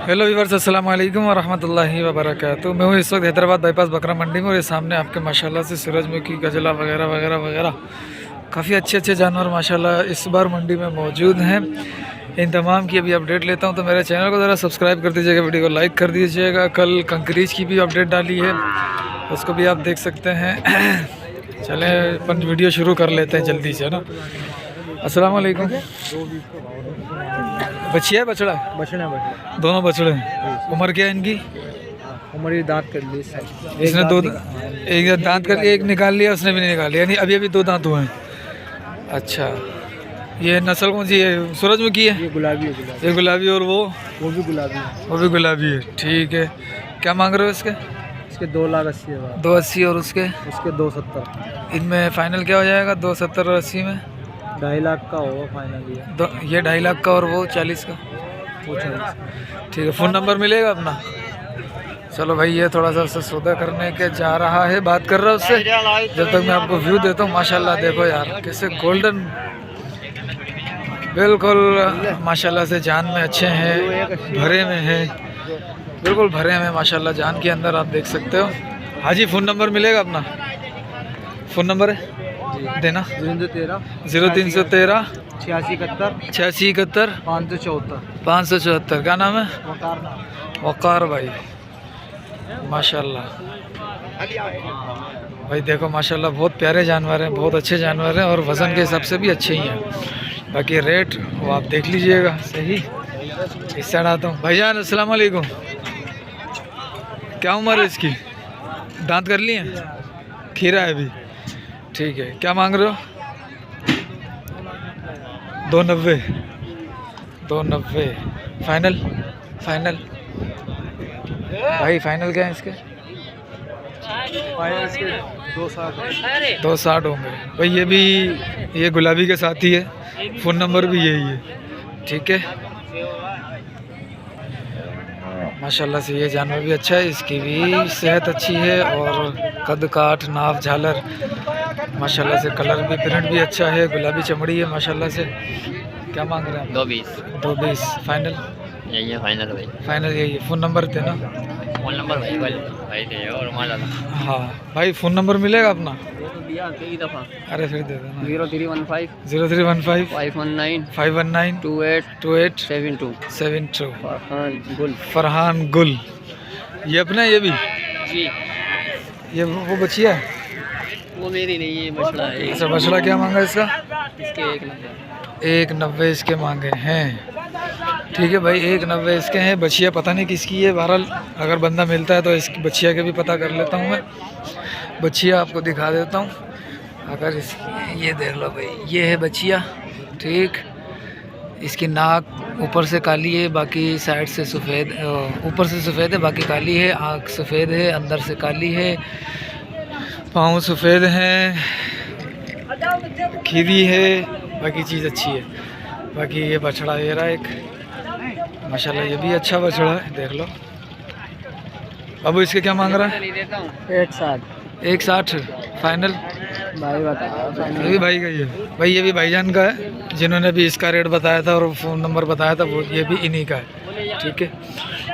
Hello viewers, अस्सलाम वालेकुम वरहमतुल्लाहि वबरकातुहू। मैं हूँ इस वक्त हैदराबाद बाईपास बकरा मंडी में और ये सामने आपके माशाल्लाह से सूरजमुखी, गजला वगैरह वगैरह वगैरह काफ़ी अच्छे अच्छे जानवर माशाल्लाह इस बार मंडी में मौजूद हैं। इन तमाम की अभी अपडेट लेता हूँ, तो मेरे चैनल को ज़रा सब्सक्राइब कर दीजिएगा, वीडियो को लाइक कर दीजिएगा। कल कंकरीज की भी अपडेट डाली है, उसको भी आप देख सकते हैं। चलें अपन वीडियो शुरू कर लेते हैं जल्दी से, है ना। अस्सलाम वालेकुम। बच्ची है बछड़ा? बछड़ा दोनों बछड़े हैं। उम्र क्या है इनकी? उम्र दांत कर ली, इसने दो एक दांत कर एक निकाल लिया, उसने भी नहीं निकाल लिया, यानी अभी अभी दो दांत हुए हैं। अच्छा, ये नस्ल कौन सी है? सूरजमुखी है? ये गुलाबी है। ये गुलाबी और वो भी गुलाबी है। वो भी गुलाबी है। ठीक है, क्या मांग रहे हो इसके? इसके 2,80,000। 280 और उसके 270। इनमें फाइनल क्या हो जाएगा? 270 और 80 में 2.5 लाख का होगा फाइनल। ये 2.5 लाख का और वो 40 का। ठीक है, फ़ोन नंबर मिलेगा अपना? चलो भाई, ये थोड़ा सा उससे सौदा करने के जा रहा है, बात कर रहा है उससे। जब तक मैं आपको व्यू देता हूँ। माशाल्लाह देखो यार, कैसे गोल्डन, बिल्कुल माशाल्लाह से जान में अच्छे हैं, भरे में हैं, बिल्कुल भरे में माशाल्लाह जान के अंदर। आप देख सकते हो। हाँ जी, फ़ोन नंबर मिलेगा अपना? फ़ोन नंबर है देना। 0313 86 71 574। क्या नाम है? वकार भाई। माशाल्लाह भाई देखो, माशाल्लाह बहुत प्यारे जानवर हैं, बहुत अच्छे जानवर हैं और वज़न के हिसाब से भी अच्छे ही हैं। बाकी रेट वो आप देख लीजिएगा। सही, इस साइड आता हूँ। भाईजान अस्सलाम वालेकुम। क्या उम्र है इसकी? दांत कर लिए? खीरा है अभी? ठीक है, क्या मांग रहे हो? 290। 290 फाइनल? फाइनल भाई, फाइनल क्या है इसके? 260 होंगे भाई। ये भी ये गुलाबी के साथ ही है, फ़ोन नंबर भी यही है। ठीक है, माशाल्लाह से ये जानवर भी अच्छा है, इसकी भी सेहत अच्छी है और कद काठ नाप झालर माशाल्लाह से, कलर भी प्रिंट भी अच्छा है, गुलाबी चमड़ी है माशाल्लाह से। क्या मांग रहे हैं? 220 फाइनल? यही है फाइनल भाई। फाइनल यही है। फ़ोन नंबर देना। फ़ोन नंबर भाई दे और माला। हाँ भाई, फ़ोन नंबर मिलेगा अपना? कई दफ़ा। अरे फिर दे देना। 0315 0315 519 519 28 72 72। गुल। फरहान गुल, ये अपना? ये भी जी, ये वो बचिया है? वो मेरी नहीं है, बछड़ा है। अच्छा, बछड़ा क्या मांगा इसका? इसके 190 इसके मांगे हैं। ठीक है भाई, 190 इसके हैं। बछिया पता नहीं किसकी है, बहरहाल अगर बंदा मिलता है तो इसकी बछिया के भी पता कर लेता हूँ मैं। बछिया आपको दिखा देता हूँ अगर इसकी, ये देख लो भाई, ये है बछिया। ठीक, इसकी नाक ऊपर से काली है, बाकी साइड से सफ़ेद, ऊपर से सफ़ेद है, बाकी काली है। आँख सफ़ेद है, अंदर से काली है, पाँव सफ़ेद हैं, खीरी है, बाकी चीज़ अच्छी है। बाकी ये बछड़ा ये रहा एक, माशाल्लाह ये भी अच्छा बछड़ा है, देख लो। अब इसके क्या मांग रहा है? 160 फाइनल? भाई बता। ये भी भाई का ही है भाई, ये भी भाईजान का है, जिन्होंने भी इसका रेट बताया था और फ़ोन नंबर बताया था, वो ये भी इन्हीं का है। ठीक है,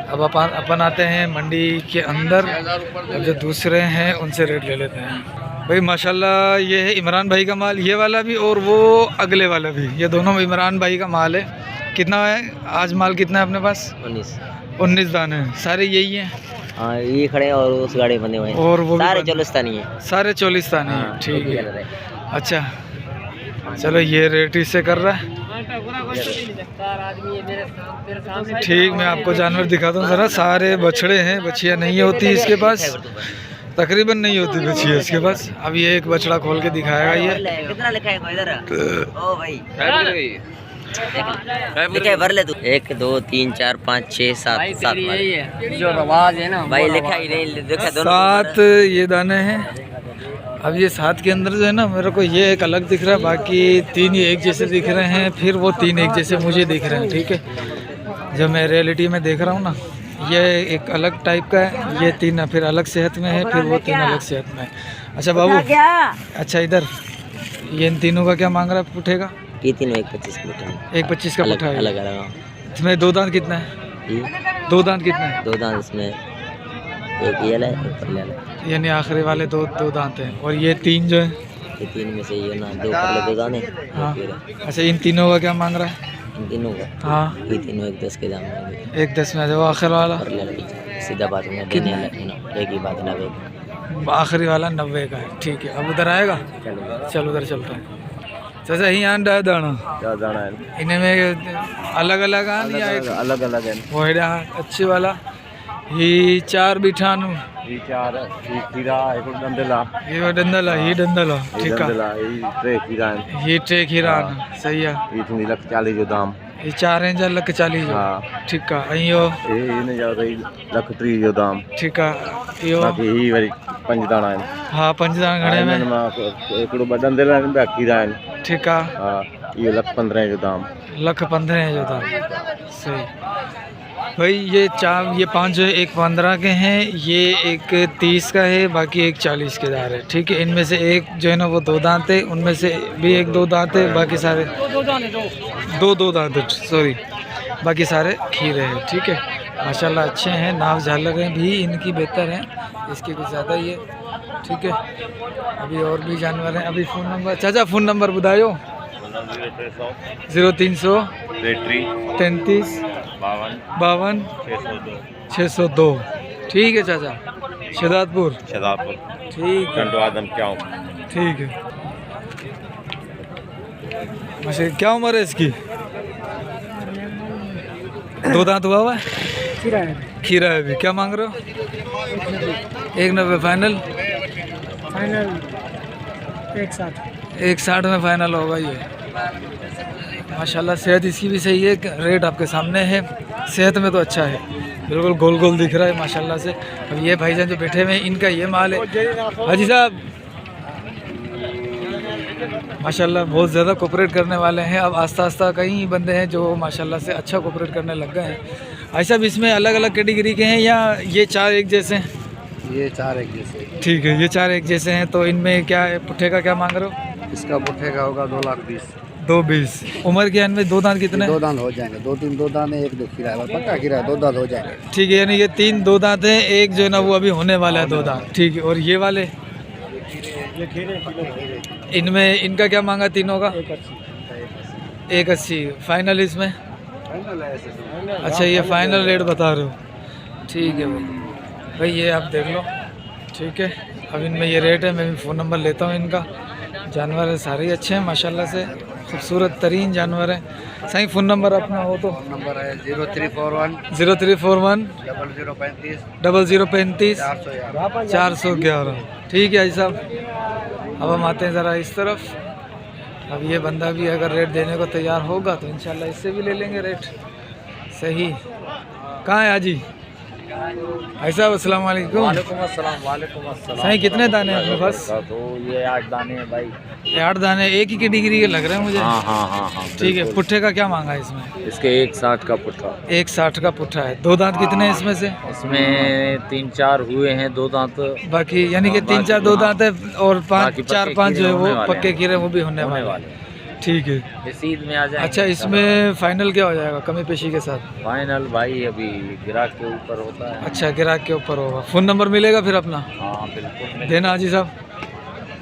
अब अपन आते हैं मंडी के अंदर। अब जो दूसरे हैं उनसे रेट ले लेते हैं भाई। माशाल्लाह ये है इमरान भाई का माल, ये वाला भी और वो अगले वाला भी, ये दोनों इमरान भाई का माल है। कितना है आज माल? कितना है अपने पास? 19 दाने हैं। सारे यही हैं? हाँ, ये खड़े हैं और उस गाड़ी बंधे हुए हैं, और वो सारे चोलिस्तानी है। सारे चोलिस्तानी हैं। ठीक है, अच्छा चलो, ये रेट इससे कर रहा है। ठीक, मैं आपको जानवर दिखाता हूँ ज़रा। सारे बछड़े हैं, बछिया नहीं होती इसके पास, तकरीबन नहीं होती बछिया इसके पास। अब ये एक बछड़ा खोल के दिखाएगा। ये कितना लिखा है इधर? ओ भाई लिखा है, भर ले तू। 1 2 3 4 5 6 7 जो रवाज है ना भाई, लिखा ही नहीं, लिखा दोनों 7 ये दाने हैं। अब ये 7 के अंदर जो है ना, मेरे को ये एक अलग दिख रहा है, बाकी 3 ये एक जैसे दिख रहे हैं, फिर वो 3 एक जैसे मुझे दिख रहे हैं। ठीक है, जब मैं रियलिटी में देख रहा हूँ ना, ये एक अलग टाइप का है, ये 3 फिर अलग सेहत में है, फिर वो 3 अलग सेहत में है। अच्छा बाबू, अच्छा इधर ये इन तीनों का क्या मांग रहा है पुठे का? ये तीनों 125 का पुठा है। 125 का पुठा है। अलग अलग। इसमें 2 दांत कितना है? दो दांत कितने हैं? 2 दांत इसमें, एक ये है एक परले वाला है। यानी आखिरी वाले दो दांत हैं। और ये 3 जो है? ये 3 में से ये ना 2 परले 2 दाने। हाँ। अच्छा, इन तीनों का क्या मांग रहा है? इन तीनों का, हाँ, ये तीनों 1-10 के दाम में। 1-10 में। वो आखिर वाला? परले वाला सीधा बात में देने वाला, एक ही बात 90 का। आखिरी वाला 90 का है। ठीक है, अब उधर आएगा? चल उधर चलता है। चाचा यही आंडा है दाना? क्या दाना है? इन्हें में अलग अलग आन या एक? अलग अलग है। वो है अच्छी वाला ही 4 बिठानु, ये 4 ये खीरा एक डंडला, ये डंडला, ये डंडला। ठीक है, ये 3 खीरा है, ये 3 खीरा सही है। ये 1,40,000 जो दाम, ये 4 1,40,000 जो। हाँ। ठीक है, अयो ये ने जा रही 1,30,000 जो दाम। ठीक है, यो बाकी ही वरी 5 दाना है। हाँ 5 दाना घणे में? एकड़ो डंडला है, बाकी खीरा है। ठीक है, हाँ, ये 1,15,000 जो दाम। 1,15,000 जो था। सही भाई। ये 5 जो है, एक 15 के हैं, ये एक 30 का है, बाकी एक 40 के दार है। ठीक है, इनमें से एक जो है ना वो 2 दांत है, उनमें से भी एक 2 दांत है, बाकी सारे 2 दांत है, सॉरी, बाकी सारे खीरे हैं। ठीक है, माशाल्लाह अच्छे हैं। नाव झालरें भी इनकी बेहतर हैं, इसकी कुछ ज़्यादा ही है। ठीक है, अभी और भी जानवर हैं। अभी फ़ोन नंबर चाचा, फ़ोन नंबर बताओ। 0300 33 52 602। ठीक है चाचा, शहदादपुर। ठीक है, ठीक है। अच्छा, क्या उम्र है इसकी? 2 दांत हुआ है? खीरा है अभी। क्या मांग रहे हो? 1,90 फाइनल? 1,60 में फाइनल होगा ये। माशाल्लाह सेहत इसकी भी सही है, रेट आपके सामने है। सेहत में तो अच्छा है, बिल्कुल गोल गोल दिख रहा है माशाल्लाह से। अब ये भाईजान जो बैठे हुए हैं, इनका ये माल है। हाजी साहब माशाल्लाह बहुत ज़्यादा कोऑपरेट करने वाले हैं। अब आस्ता आस्ता कई बंदे हैं जो माशाल्लाह से अच्छा कोऑपरेट करने लग गए हैं। भाई साहब इसमें अलग अलग कैटेगरी के हैं या ये 4 एक जैसे हैं? ये 4 एक जैसे। ठीक है, ये 4 एक जैसे हैं। तो इनमें क्या है, पुट्ठे का क्या मांग रहे हो? इसका पुट्ठे का होगा 2,20,000। 2,20,000। उम्र के इनमें 2 दांत कितने? 2 दांत हो जाएंगे, 2-3 2 दांत है, एक 2 खीरा है, पक्का खीरा है, 2 दांत हो जाएंगे। ठीक है, यानी ये 3 2 दांत हैं, एक जो है ना वो अभी होने वाला है 2 दांत। ठीक है, और ये वाले इनमें इनका क्या मांगा तीनों का? 1,80 फाइनल इसमें? अच्छा, ये फाइनल रेट बता रहे हो? ठीक है भाई, ये आप देख लो। ठीक है, अब इनमें ये रेट है। मैं भी फ़ोन नंबर लेता हूँ इनका। जानवर सारे ही अच्छे हैं माशाल्लाह से, खूबसूरत तरीन जानवर हैं। सही फ़ोन नंबर अपना हो तो? नंबर है 0341 0341 0035 0035 411। ठीक है जी साहब, अब हम आते हैं ज़रा इस तरफ। अब ये बंदा भी अगर रेट देने को तैयार होगा तो इंशाल्लाह इससे भी ले लेंगे रेट। सही, कहाँ है हाजी? भाई साहब अस्सलाम वालेकुम। वालेकुम अस्सलाम। सही, कितने दाने हैं अपने पास? तो ये 8 दाने हैं भाई। ये 8 दाने एक ही कैटेगरी के लग रहे हैं मुझे। हाँ। ठीक है, पुट्ठे का क्या मांगा है इसमें? इसके 1,60 का पुट्ठा। 1,60 का पुट्ठा है। 2 दांत कितने हैं इसमें से? इसमें 3-4 हुए हैं, 2 दांत बाकी यानी कि 3-4 2 दांत है, और 4-5 जो है वो होने वाले पक्के कीड़े वो भी होने वाले। वाले। ठीक है, रसीद में आ जाए। अच्छा, इसमें फाइनल क्या हो जाएगा कमी पेशी के साथ? फाइनल भाई अभी ग्राहक के ऊपर होता है। अच्छा, ग्राहक के ऊपर होगा। फ़ोन नंबर मिलेगा फिर अपना? हाँ बिल्कुल देना हाजी साहब।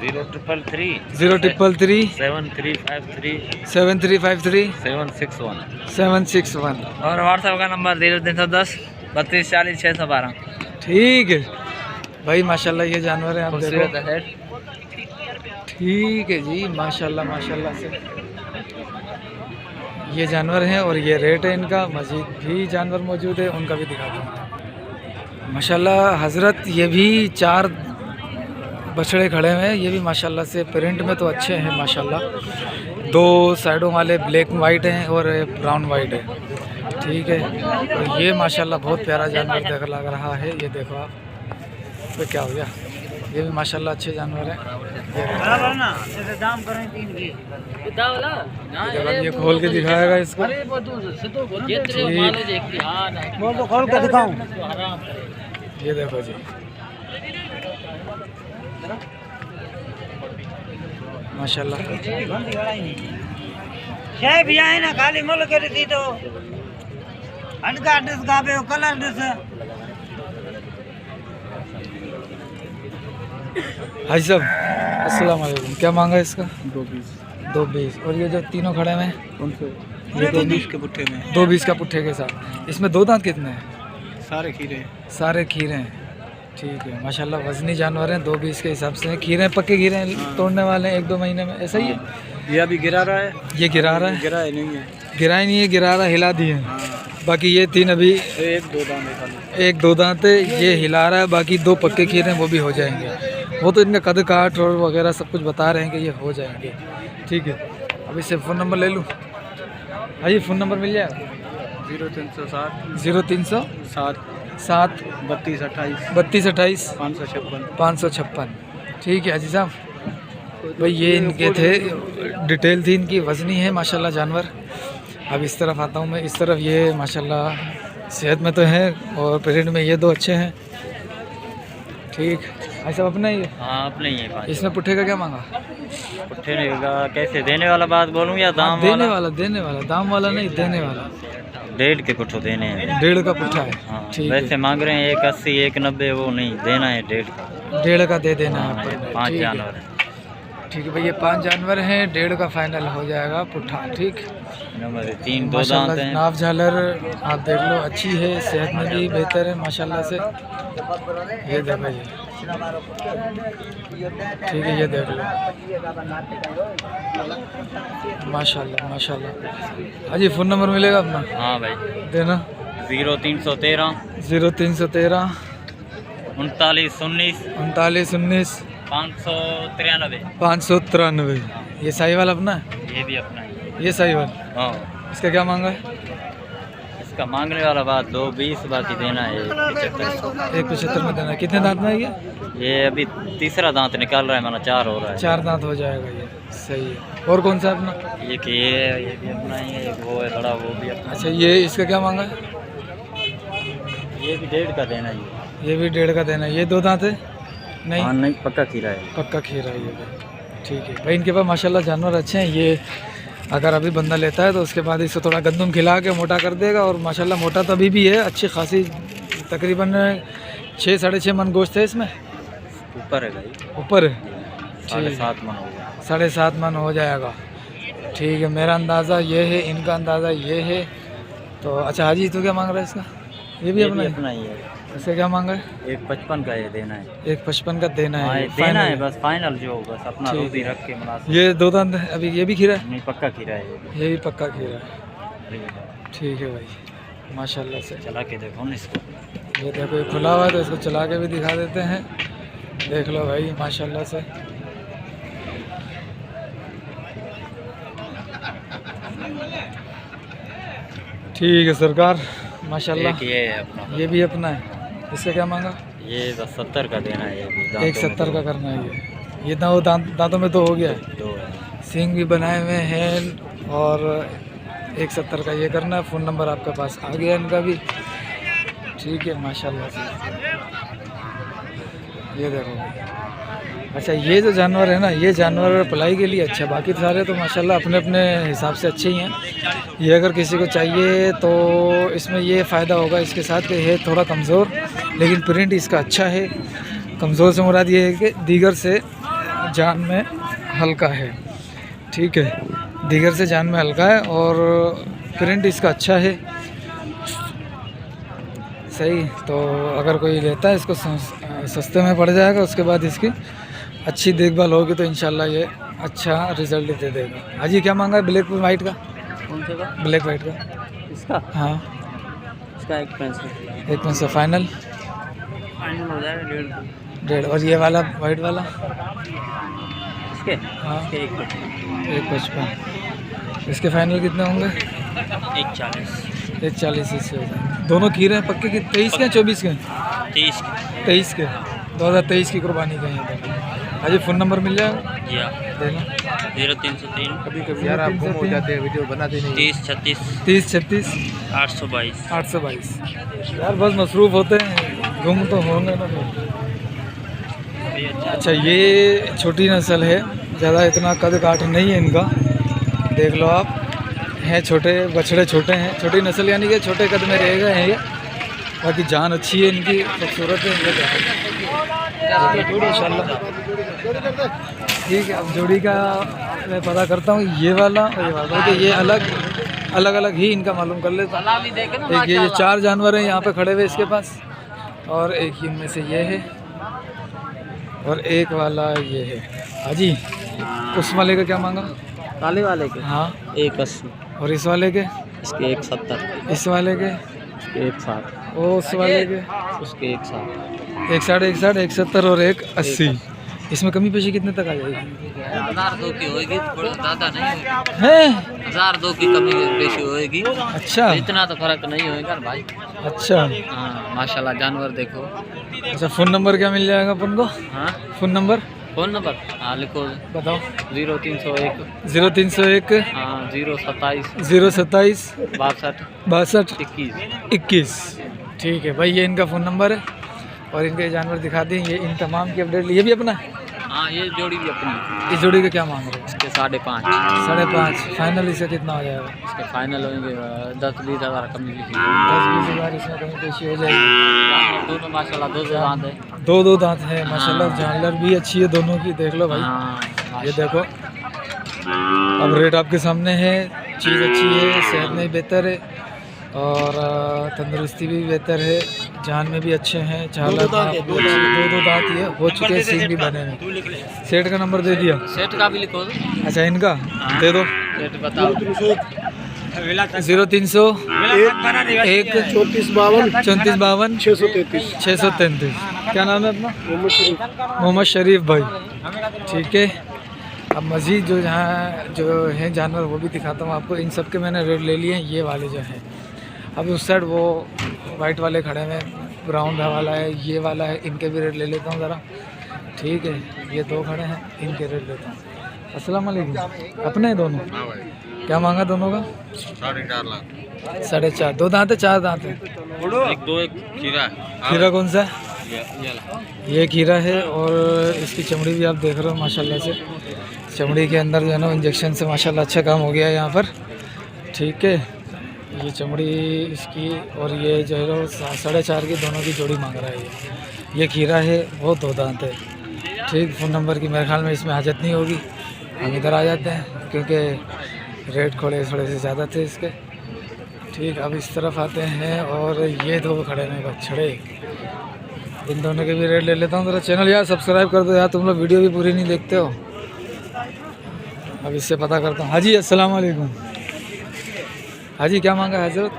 0333 0333 7353 7353 761 761। और व्हाट्सएप का नंबर 0310 32 40 612। ठीक है भाई, माशाल्लाह ये जानवर है आप देखो। ठीक है जी, माशाल्लाह माशाल्लाह से ये जानवर हैं और ये रेट है इनका। मज़ीद भी जानवर मौजूद है, उनका भी दिखाता हूँ। माशाल्लाह हज़रत, ये भी 4 बछड़े खड़े हुए हैं। ये भी माशाल्लाह से प्रिंट में तो अच्छे हैं माशाल्लाह। 2 साइडों वाले ब्लैक वाइट हैं और ब्राउन वाइट है। ठीक है, और ये माशाल्लाह बहुत प्यारा जानवर देख लग रहा है। ये देखो आप, तो क्या हो गया, ये भी माशाल्लाह अच्छे जानवर हैं। ये खोल के दिखाएगा इसको। खोल के दिखाऊं? ये देखो जी, माशाल्लाह। भी आए ना खाली मोल कर दी तो हाजी साहब अस्सलाम वालेकुम, क्या मांगा इसका? 220। और ये जो तीनों खड़े हैं ये 220 के पुट्ठे में, 220 का पुट्ठे के साथ। इसमें दो दांत कितने हैं? सारे खीरे हैं। ठीक है माशाल्लाह, वजनी जानवर हैं, 220 के हिसाब से हैं। खीरे हैं, पक्के खीरे हैं, तोड़ने वाले हैं 1-2 महीने में, ऐसा ही है? ये अभी गिरा रहा है, ये गिरा रहा है? गिरा ही नहीं है, गिरा ही नहीं है, गिरा रहा, हिला दिए। बाकी ये 3 अभी 1-2 दांत है, ये हिला रहा है। बाकी 2 पक्के खीरे हैं, वो भी हो जाएंगे। वो तो इनका कद काट और वगैरह सब कुछ बता रहे हैं कि ये हो जाएंगे। ठीक है, अब इससे फ़ोन नंबर ले लूँ? हाँ जी, फ़ोन नंबर मिल जाएगा? 0360 0307 32 28 32 28 556। 556। ठीक है हाजी साहब, भाई ये इनके थे, डिटेल थी इनकी। वज़नी है माशाल्लाह जानवर। अब इस तरफ आता हूँ मैं, इस तरफ ये माशाल्लाह सेहत में तो है और पीरियड में ये 2 अच्छे हैं। ठीक, ऐसा अपना ही है? हाँ अपने ही है। इसमें पुट्ठे का क्या मांगा? पुट्ठे का कैसे देने वाला बात बोलूँ या दाम? देने वाला दाम वाला नहीं, देने वाला। 1.5 के पुट्ठे देने हैं। 1.5 का पुट्ठा है? हाँ, ठीक वैसे है। मांग रहे हैं 180 190, वो नहीं देना है 1.5 का। 1.5 का दे देना है अपन ने। 5 ठीक है। जानवर हैं। ठीक है भाई, ये 5 जानवर हैं, 1.5 का फाइनल हो जाएगा पुट्ठा। ठीक, नंबर 3 2 दांत माशाल्लाह हैं। नाव झालर आप देख लो, अच्छी है, सेहत में भी बेहतर है माशाल्लाह से। ये देखो ये, ठीक है, ये देख लो माशाल्लाह माशाल्लाह। हाँ जी, फ़ोन नंबर मिलेगा अपना? हाँ भाई देना। 0313 0313 39 19 39 19 593। 593। ये साहिवाल अपना है? ये भी अपना ही। ये साहिवाल। हाँ, इसका क्या मांगा है? इसका मांगने वाला बात 220, बाकी देना है 175। 175 में देना है। कितने दांत में है ये? ये अभी तीसरा दांत निकाल रहा है, माना 4 हो रहा है। 4 दांत हो जाएगा ये, सही है। और कौन सा अपना? एक ये है, ये भी अपना ही है। एक वो है बड़ा, वो भी अपना। अच्छा, ये इसका क्या मांगा है? ये भी 1.5 का देना ही है। ये भी 1.5 का देना है। ये 2 दांत है? नहीं, हाँ नहीं, पक्का खीरा है। पक्का खीरा है ये भी। ठीक है भाई, इनके पास माशाल्लाह जानवर अच्छे हैं। ये अगर अभी बंदा लेता है तो उसके बाद इसको थोड़ा गंदम खिला के मोटा कर देगा। और माशाल्लाह मोटा तो अभी भी है, अच्छी खासी, तकरीबन 6 साढ़े 6 मन गोश्त है इसमें। ऊपर है भाई, ऊपर है? 7.5 मन हो गया। 7.5 मन हो जाएगा। ठीक है, मेरा अंदाज़ा ये है, इनका अंदाज़ा ये है। तो अच्छा हाजी, तो क्या मांग रहा है इसका? ये भी अपना ही है। इसका क्या मांगा है? 155 का ये देना है। 155 का देना हाँ, है? ये देना है बस, फाइनल जो बस अपना ठीक रोटी है। रख के मुनासिब। ये 2 दांत है? अभी ये भी खीरा है? नहीं, पक्का खीरा है ये भी पक्का खीरा है। ठीक है भाई, माशाल्लाह से। चला के देखो ना इसको। ये देखो, ये खुला हुआ है तो इसको चला के भी दिखा देते हैं। देख लो भाई माशाल्लाह से। ठीक है सरकार, माशाल्लाह। एक ये है अपना। ये भी अपना है। इसका क्या मांगा? ये बस 70 का देना है। ये भी दांतों में 170 का दो- करना है ये दांतों में तो हो गया है। 2 है। सींग भी बनाए हुए हैं। और 170 का ये करना है। फ़ोन नंबर आपके पास आ गया इनका भी। ठीक है माशाल्लाह से। ये देखो भाई, अच्छा ये जो जानवर है ना, ये जानवर पलाई के लिए अच्छा है। बाकी सारे तो माशाल्लाह अपने अपने हिसाब से अच्छे ही हैं। ये अगर किसी को चाहिए तो इसमें ये फ़ायदा होगा इसके साथ कि ये थोड़ा कमज़ोर, लेकिन प्रिंट इसका अच्छा है। कमज़ोर से मुराद ये है कि दीगर से जान में हल्का है। ठीक है, दीगर से जान में हल्का है और प्रिंट इसका अच्छा है। सही, तो अगर कोई लेता है इसको सस्ते में पड़ जाएगा। उसके बाद इसकी अच्छी देखभाल होगी तो इंशाल्लाह ये अच्छा रिज़ल्ट दे देगा। हाजी, क्या मांगा है ब्लैक वाइट का? कौन से का? ब्लैक वाइट का इसका? हाँ, इसका 165। 1 फाइनल फाइनल हो जाएगा 1.5। 1.5। और ये वाला वाइट वाला? इसके? हाँ, इसके 1.55। 1.55। इसके फाइनल कितने होंगे? 1.40। 1.40 इससे हो जाएंगे। दोनों खीरे हैं पक्के की? 23 के 24 के? 23 के। 2023 की कुर्बानी का है। हाजी, फ़ोन नंबर मिल जाएगा? जी हाँ, देना। 0303 कभी कभी यार आप गुम हो जाते हैं, वीडियो बनाते नहीं। 30 36 30 36 822। 822। यार बस मसरूफ़ होते हैं, गुम तो होंगे ना फिर। अच्छा, ये छोटी नस्ल है, ज़्यादा इतना कद काठ नहीं है इनका। देख लो आप, हैं छोटे बछड़े, छोटे हैं, छोटी नस्ल यानी कि छोटे कद में रहेगा हैं ये। बाकी जान अच्छी है इनकी, खूबसूरत है इनका इंशाल्लाह। ठीक है, अब जोड़ी का मैं पता करता हूँ, ये वाला और ये वाला, कि ये अलग अलग ही इनका मालूम कर लेता हूँ। एक ये 4 जानवर हैं यहाँ पे खड़े हुए इसके पास, और एक इनमें से ये है, और एक वाला ये है। हाजी, उस वाले का क्या मांगा? काले वाले के हाँ 180, और इस वाले के? इसके 170, इस वाले के? इसके 160, और उस वाले के? उसके 160, 160, 160, 170 और 180। इसमें कमी पेशी कितने तक आ जाएगी? 1002 की होएगी, थोड़ा ज़्यादा नहीं होगी, है 1002 की कमी पेशी होएगी। अच्छा इतना तो फर्क नहीं होएगा भाई। अच्छा हाँ माशाल्लाह, जानवर देखो। अच्छा, फ़ोन नंबर क्या मिल जाएगा अपन को? हाँ फ़ोन नंबर फ़ोन नंबर हाँ लिखो, बताओ। 0301 0301 हाँ 027 027 62 62 21। 21। ठीक है भाई, ये इनका फ़ोन नंबर है और इनके जानवर दिखा दें। ये इन तमाम की अपडेट, ये भी अपना है? हाँ ये जोड़ी भी अपनी। इस जोड़ी का क्या मांग रहे हैं? इसके 5.5। 5.5 फाइनल इससे कितना हो जाएगा? इसके फाइनल होंगे 10-20 हज़ार कमी पेशी। 10-20 हज़ार इसमें कमी पेशी हो जाएगी। दोनों माशाल्लाह 2 दांत है। 2 दांत है माशाल्लाह, जानवर भी अच्छी है दोनों की, देख लो भाई। हाँ ये देखो, अब रेट आपके सामने है, चीज़ अच्छी है, सेहत में भी बेहतर है और तंदुरुस्ती भी बेहतर है, जान में भी अच्छे हैं। 4 लाख 2 दांत ये हो चुके हैं, सींग भी बने हैं। सेठ का नंबर दे दिया? सेट का भी लिखो। अच्छा, इनका दे दो। सेट बताओ। 0301 34 52 633। क्या नाम है अपना? मोहम्मद शरीफ भाई। ठीक है, अब मज़ीद जो हैं जानवर वो भी दिखाता हूँ आपको। इन सब के मैंने रेट ले लिए हैं। ये वाले जो हैं, अभी उस साइड वो वाइट वाले खड़े हैं, ब्राउन वाला है, ये वाला है, इनके भी रेट ले लेता हूँ ज़रा। ठीक है, ये 2 खड़े हैं, इनके रेट लेता हूँ। अस्सलाम वालेकुम। अपने हैं दोनों? क्या मांगा दोनों का? 4.5 लाख। 4.5। 2 दांत है, 4 दांत है? एक खीरा। खीरा कौन सा है? ये खीरा है, और इसकी चमड़ी भी आप देख रहे हो माशाल्लाह से। चमड़ी के अंदर जो है ना, इंजेक्शन से माशाल्लाह अच्छा काम हो गया है यहाँ पर। ठीक है, ये चमड़ी इसकी, और ये जो है 4.5 की दोनों की जोड़ी मांग रहा है ये खीरा है, वो 2 दांत है। ठीक, फ़ोन नंबर की मेरे ख्याल में इसमें हाजत नहीं होगी, हम इधर आ जाते हैं क्योंकि रेट थोड़े से ज़्यादा थे इसके। ठीक, अब इस तरफ आते हैं, और ये 2 खड़े हैं बछड़े, इन दोनों के भी रेट ले लेता हूँ। ज़रा चैनल यार सब्सक्राइब कर दो यार, तुम लोग वीडियो भी पूरी नहीं देखते हो। अब इससे पता करता हूँ। हाजी अस्सलाम वालेकुम। हाजी, क्या मांगा हजरत?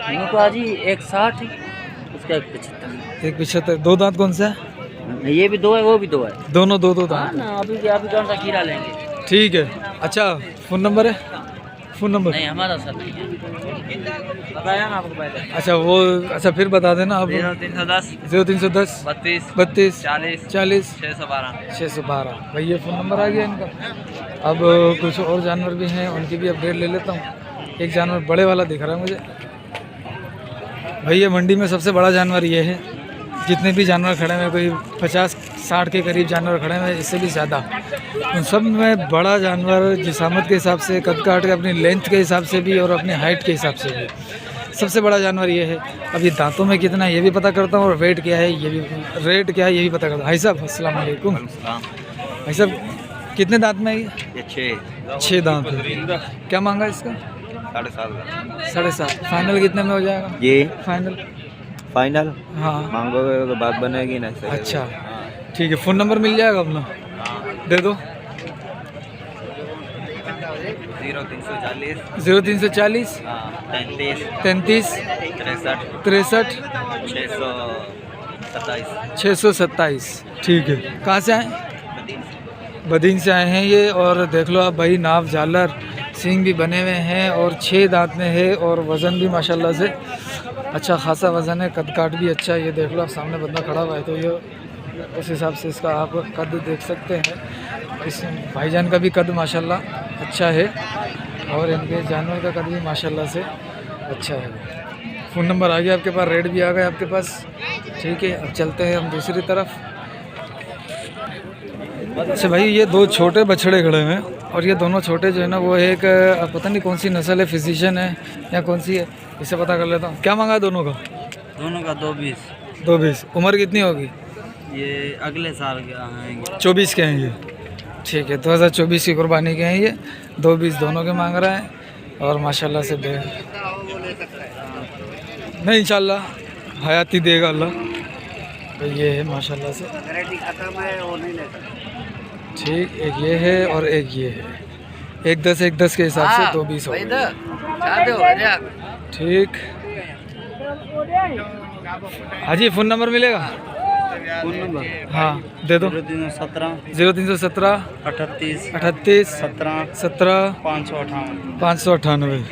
इनको हाजी 160, उसका 175। 175। 2 दांत कौन सा है? ये भी 2 है, वो भी 2 है। दोनों 2 हाँ दांत। ना, अभी कौन सा खीरा लेंगे? ठीक है, अच्छा फ़ोन नंबर है? फ़ोन नंबर नहीं हमारा सर नहीं है, बताया ना आपको पहले। अच्छा वो, अच्छा फिर बता देना अब। 0310 0310 32 32 40 40 612। 612। भाई ये फ़ोन नंबर आ गया इनका। अब कुछ और जानवर भी हैं, उनकी भी अपडेट ले लेता हूँ। एक जानवर बड़े वाला दिख रहा है मुझे भाई। ये मंडी में सबसे बड़ा जानवर ये है। जितने भी जानवर खड़े हैं, कोई 50-60 के करीब जानवर खड़े हैं, इससे भी ज़्यादा। उन सब में बड़ा जानवर जिसामत के हिसाब से, कद काट के, अपनी लेंथ के हिसाब से भी और अपने हाइट के हिसाब से भी सबसे बड़ा जानवर ये है। अब ये दांतों में कितना है ये भी पता करता हूँ, और वेट क्या है ये भी, रेट क्या है ये भी पता करता हूँ। भाई साहब अस्सलाम वालेकुम। भाई साहब कितने दांत में है ये? 6 दांत है। क्या मांगा इसका? 7.5। फाइनल कितने में हो जाएगा ये फाइनल? हाँ मांगोगे तो बात बनेगी ना। अच्छा ठीक है, फ़ोन नंबर मिल जाएगा अपना? दे दो। 0340 33 63 627। ठीक है, कहाँ से आए? बदीन से आए हैं ये। और देख लो आप भाई, नाव झालर, सींग भी बने हुए हैं, और 6 दांत में है, और वज़न भी माशाल्लाह से अच्छा खासा वज़न है। कद काट भी अच्छा है। ये देख लो आप, सामने बंदा खड़ा हुआ है, तो ये उस हिसाब से इसका आप कद देख सकते हैं। इस भाईजान का भी कद माशाल्लाह अच्छा है, और इनके जानवर का कद भी माशाल्लाह से अच्छा है। फ़ोन नंबर आ गया आपके पास, रेट भी आ गया आपके पास। ठीक है, अब चलते हैं हम दूसरी तरफ। अच्छा भाई, ये 2 छोटे बछड़े खड़े हैं, और ये दोनों छोटे जो है ना वो एक पता नहीं कौन सी नस्ल है, फिजिशियन है या कौन सी है, इससे पता कर लेता हूँ। क्या मांगा है दोनों का? दोनों का 220। 220। उम्र कितनी होगी? ये अगले साल के आएंगे। 24 के हैं ये। ठीक है, 2024 की कुर्बानी के हैं ये। 220 दोनों के मांग रहा है और माशाल्लाह से दे नहीं, इंशाल्लाह हयाती देगा अल्लाह। तो ये है माशाल्लाह से। ठीक, एक ये है और एक ये है। 1-10 के हिसाब से 220 हो गए। ठीक। हाजी फ़ोन नंबर मिलेगा? फोन नंबर हाँ दे दो। 0317 38 17 598।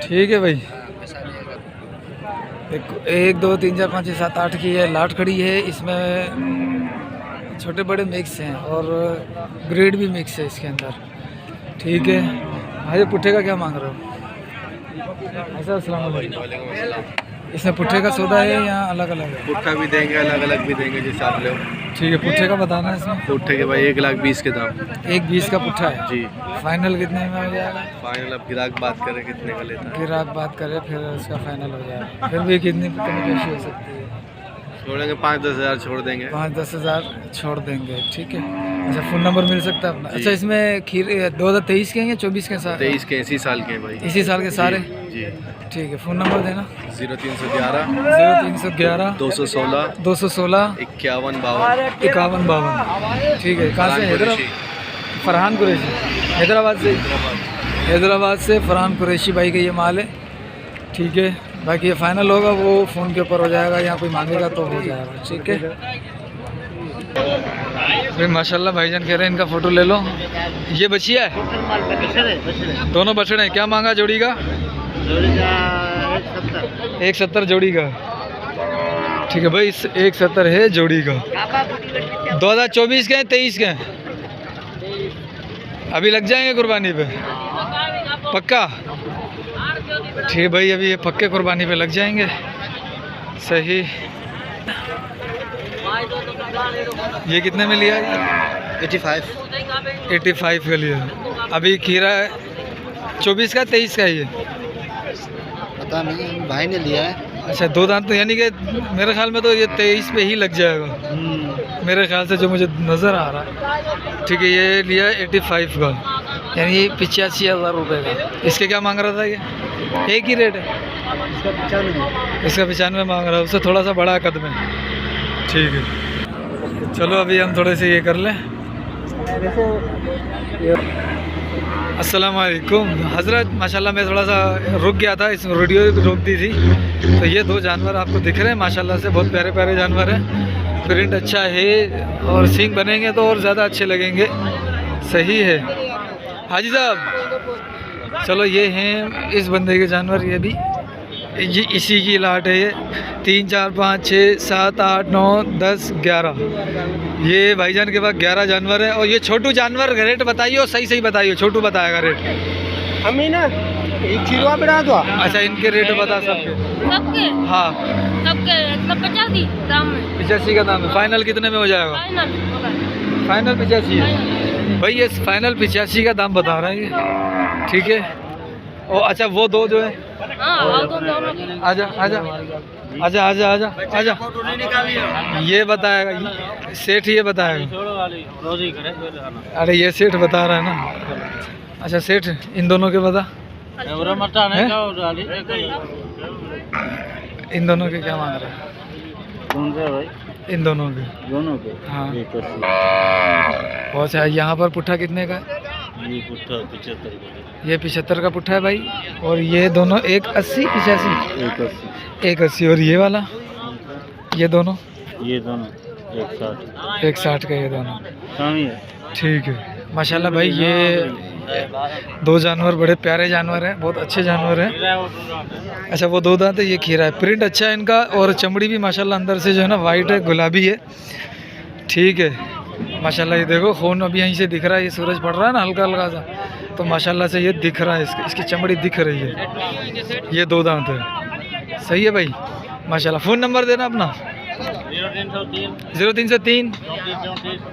ठीक है भाई। 1 2 3 4 5 6 7 8 की है लाट खड़ी है। इसमें छोटे बड़े मिक्स हैं और ग्रेड भी मिक्स है इसके अंदर। ठीक है भाई, पुट्ठे का क्या मांग रहे हो? ऐसा अस्सलाम वालेकुम। इसमें पुट्ठे का सौदा है या अलग अलग है? पुट्ठा भी देंगे, अलग अलग भी देंगे जैसे आप लो। ठीक है, पुट्ठे का बताना है इसमें। पुट्ठे के भाई 1,20,000 के दाम। 1,20 का पुट्ठा है जी। फाइनल कितने में हो जाएगा? फाइनल अब गिराक बात करें कितने का लेता है। गिराक बात करे फिर उसका फाइनल हो जाएगा। फिर भी कितनी कमी पेशी हो सकती है? छोड़ेंगे 5-10 हज़ार छोड़ देंगे। 5-10 हज़ार छोड़ देंगे। ठीक है। अच्छा फ़ोन नंबर मिल सकता है अपना? अच्छा इसमें खीर 2023 के हैं या 24 के साथ? 23 के, इसी साल के हैं भाई। इसी साल के सारे? जी। ठीक है, फ़ोन नंबर देना। 0311 0311 216 216 51 52। 51 52। ठीक है, कहाँ से? हैदराबाद। फरहान कुरैशी, हैदराबाद से। हैदराबाद से फरहान कुरैशी भाई का ये माल है। ठीक है, बाकी ये फाइनल होगा वो फ़ोन के ऊपर हो जाएगा या कोई मांगेगा तो हो जाएगा। ठीक है भाई, माशाल्लाह भाईजान कह रहे हैं इनका फ़ोटो ले लो। ये बचिया है? दोनों बछड़े हैं। क्या मांगा जोड़ी का? 170 जोड़ी का। ठीक है भाई, 170 है जोड़ी का। 2024 के हैं 23 के हैं? अभी लग जाएंगे कुर्बानी पे पक्का? ठीक है भाई, अभी ये पक्के कुर्बानी पे लग जाएंगे। सही। ये कितने में लिया? 85 का लिया। अभी खीरा है 24 का 23 का ये पता नहीं, भाई ने लिया है। अच्छा, 2 दांत तो यानी कि मेरे ख्याल में तो ये 23 पे ही लग जाएगा मेरे ख्याल से, जो मुझे नज़र आ रहा है। ठीक है, ये लिया 85 का यानी 85,000 रुपये का। इसके क्या मांग रहा था? ये एक ही रेट है? इसका 95 मांग रहा है, उससे थोड़ा सा बड़ा कद में। ठीक है, चलो अभी हम थोड़े से ये कर लें। अस्सलाम वालेकुम हज़रत। माशाल्लाह मैं थोड़ा सा रुक गया था, इस वीडियो रोक दी थी। तो ये 2 जानवर आपको दिख रहे हैं माशाल्लाह से, बहुत प्यारे प्यारे जानवर हैं। प्रिंट अच्छा है और सींग बनेंगे तो और ज़्यादा अच्छे लगेंगे। सही है हाजी साहब। चलो ये हैं इस बंदे के जानवर। ये भी ये इसी की लाट है। ये 3 4 5 6 7 8 9 10 11 ये भाईजान के पास 11 जानवर है। और ये छोटू जानवर रेट बताइए और सही बताइए। छोटू बताएगा रेट। हमें ना एक चिड़वा बढ़ा दो। अच्छा, इनके रेट बता सबके? हाँ सबके 85 दाम में। 85 का दाम है। फाइनल कितने में हो जाएगा? फाइनल 85 है भाई। ये फाइनल 85 का दाम बता रहा है ये। ठीक है। और अच्छा वो 2 जो है आजा आजा आजा आजा आजा आजा, ये बताएगा सेठ, ये बताएगा। अरे ये सेठ बता रहा है ना। अच्छा सेठ, इन दोनों के बता। इन दोनों के क्या मांग रहे हैं? कौन सा भाई? इन दोनों के हाँ। अच्छा, यहाँ पर पुट्ठा कितने का है? ये पुट्ठा 75 का। ये 75 का पुट्ठा है भाई। और ये दोनों 180 85 180। और ये वाला ये दोनों 160 का ये दोनों। ठीक है माशाल्लाह भाई। ये 2 जानवर बड़े प्यारे जानवर हैं, बहुत अच्छे जानवर हैं। अच्छा वो 2 दांत है, ये खीरा है। प्रिंट अच्छा है इनका और चमड़ी भी माशाल्लाह अंदर से जो है ना वाइट है, गुलाबी है। ठीक है माशाल्लाह। ये देखो खून अभी यहीं से दिख रहा है, ये सूरज पड़ रहा है ना हल्का हल्का सा, तो माशाल्लाह से ये दिख रहा है। इसकी चमड़ी दिख रही है। ये 2 दांत है। सही है भाई माशाल्लाह। फ़ोन नंबर देना अपना। 0303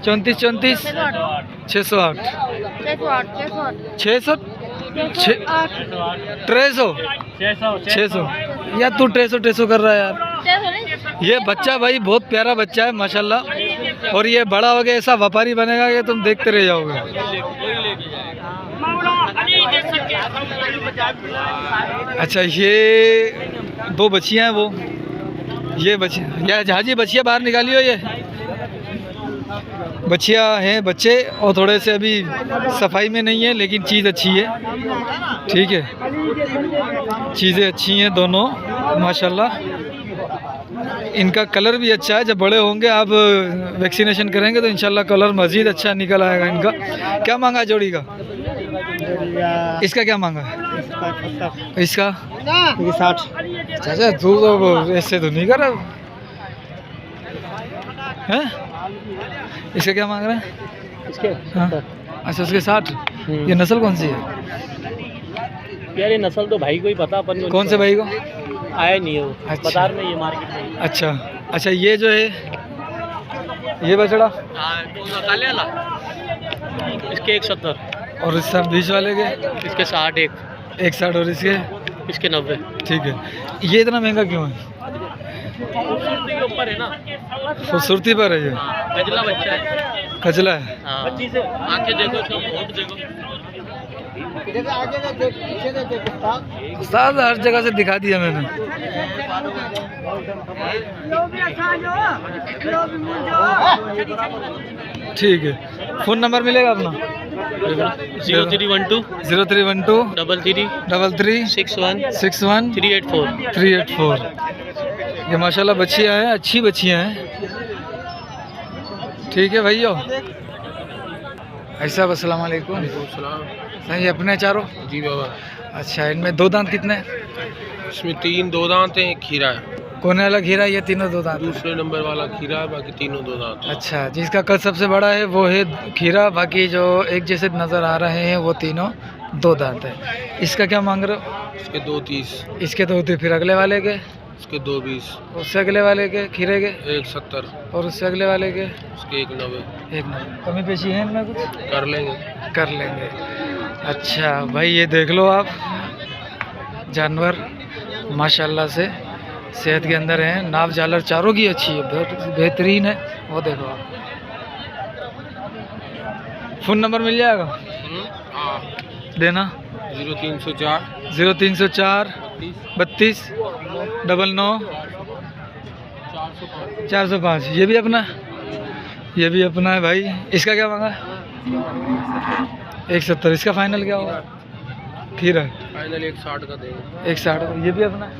34 34 608 600 600 यार तू 300 कर रहा है यार। ये बच्चा भाई बहुत प्यारा बच्चा है माशाल्लाह, और ये बड़ा हो गया ऐसा व्यापारी बनेगा कि तुम देखते रह जाओगे। अच्छा ये दो बच्चियां हैं, वो ये बच्चे या जहाजी बच्चियां बाहर निकाली हो, ये बच्चियां हैं बच्चे, और थोड़े से अभी सफाई में नहीं है लेकिन चीज़ अच्छी है, ठीक है, चीज़ें अच्छी हैं दोनों माशाल्लाह। इनका कलर भी अच्छा है, जब बड़े होंगे आप वैक्सीनेशन करेंगे तो इंशाल्लाह कलर मज़ीद अच्छा निकल आएगा इनका। क्या मांगा जोड़ी का? इसका क्या मांगा है? इसका 60। चाचा तू तो ऐसे तो नहीं कर रहा है? इसका क्या मांग रहा है? हाँ? अच्छा उसके 60। ये नस्ल कौन सी है यार? ये नस्ल तो भाई को ही पता, अपन कौन से भाई को आया नहीं है वो। अच्छा। बाजार में ये मार्केट में। अच्छा अच्छा ये जो है ये बछड़ा काले वाला इसके 170 और इस सब बीच वाले के इसके 60 एक 60 और इसके 90। ठीक है। ये इतना महंगा क्यों है? खूबसूरती के ऊपर है ना, खूबसूरती पर है ये? गजला बच्चा है। कचला है? हाँ। आंखें देखो, इसका होंठ देखो। उस्ताद हर जगह से दिखा दिया मैंने। ठीक है, फ़ोन नंबर मिलेगा अपना? 0312 0312 33 61 61 384। 384। ये माशाल्लाह बच्चियाँ हैं, अच्छी बच्चियाँ हैं, ठीक है भैया। ऐसा अस्सलाम वालेकुम। सही अपने चारों? जी बाबा। अच्छा इनमें दो दांत कितने हैं? इसमें 3 दो दांत हैं, एक खीरा है। कोने वाला खीरा, ये तीनों दो दांत हैं? दूसरे नंबर वाला खीरा है, बाकी तीनों दो दांत हैं। अच्छा जिसका कद सबसे बड़ा है वो है खीरा, बाकी जो एक जैसे नज़र आ रहे हैं वो तीनों दो दांत है। इसका क्या मांग रहे हो? इसके 230, इसके दो थे, फिर अगले वाले के? इसके 220, उससे अगले वाले के खीरे के? 170, और उससे अगले वाले के? इसके 190। एक नंबर। कमी पेशी है इनमें कुछ? कर लेंगे। कर लेंगे। अच्छा भाई ये देख लो आप, जानवर माशाल्लाह से सेहत के अंदर हैं, नाव झालर चारों की अच्छी है, बेहतरीन है। वो देखो आप, फ़ोन नंबर मिल जाएगा? देना। 0304 0304 32 99 405। ये भी अपना? ये भी अपना है भाई। इसका क्या मांगा? 170। इसका फाइनल क्या होगा? खीरा फाइनल 160 का देंगे। 160। ये भी अपना है?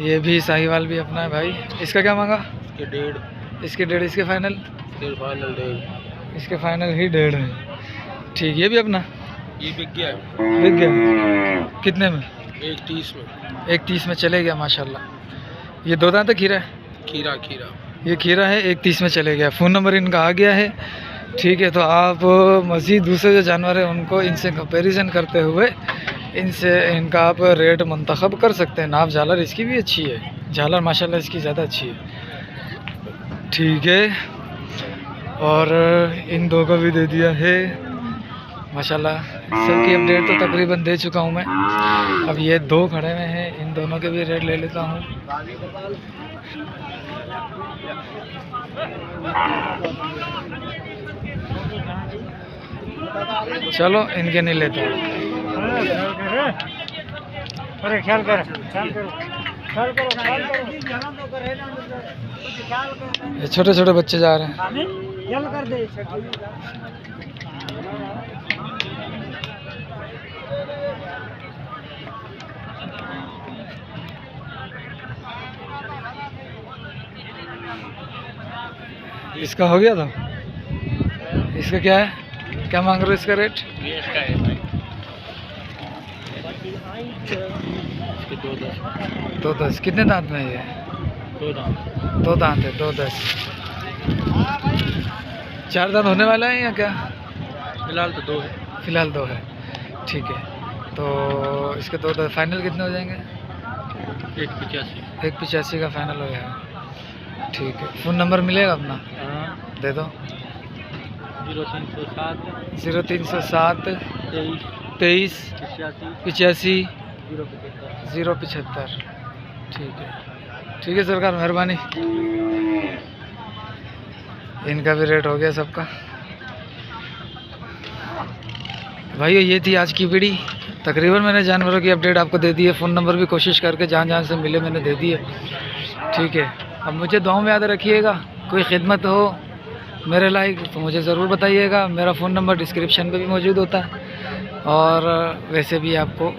ये भी साहिवाल भी अपना है भाई। इसका क्या मांगा? इसके 1.5। इसके 1.5। इसके फाइनल? फाइनल 1.5। इसके फाइनल ही 1.5 है। ठीक, ये भी अपना? ये बिक गया है। बिक गया? कितने में? 130 में। 130 में चले गया माशाल्लाह। ये दो दांत खीरा है? खीरा ये खीरा है, 130 में चले गया। फ़ोन नंबर इनका आ गया है, ठीक है। तो आप मज़ीद दूसरे जो जानवर हैं उनको इनसे कंपैरिजन करते हुए इनसे इनका आप रेट मुंतखब कर सकते हैं। नाप झालर इसकी भी अच्छी है, झालर माशाल्लाह इसकी ज़्यादा अच्छी है, ठीक है। और इन दो को भी दे दिया है माशाल्लाह। सबकी अपडेट तो तकरीबन दे चुका हूँ मैं। अब ये दो खड़े हुए हैं, इन दोनों के भी रेट ले लेता हूँ। चलो इनके नहीं लेता। अरे ख्याल कर, ये छोटे छोटे बच्चे जा रहे हैं। इसका हो गया था? इसका क्या है, क्या मांग रहे हो इसका रेट? ये इसका है भाई, इसके 210। कितने दांत में है ये? 2 दांत। 2 दांत है, 210। 4 दांत होने वाला है या क्या? फिलहाल तो 2 है। फिलहाल 2 है, ठीक है। तो इसके 210 फाइनल कितने हो जाएंगे? 185। 185 का फाइनल हो गया। ठीक है, फ़ोन नंबर मिलेगा अपना? दे दो। 0307 0307 23 85 075। ठीक है सरकार, मेहरबानी। इनका भी रेट हो गया सबका। भाई ये थी आज की वीडियो। तकरीबन मैंने जानवरों की अपडेट आपको दे दी है। फ़ोन नंबर भी कोशिश करके जहाँ जहाँ से मिले मैंने दे दिए। ठीक है, अब मुझे दुआ में याद रखिएगा। कोई खिदमत हो मेरे लायक तो मुझे ज़रूर बताइएगा। मेरा फ़ोन नंबर डिस्क्रिप्शन पे भी मौजूद होता है और वैसे भी आपको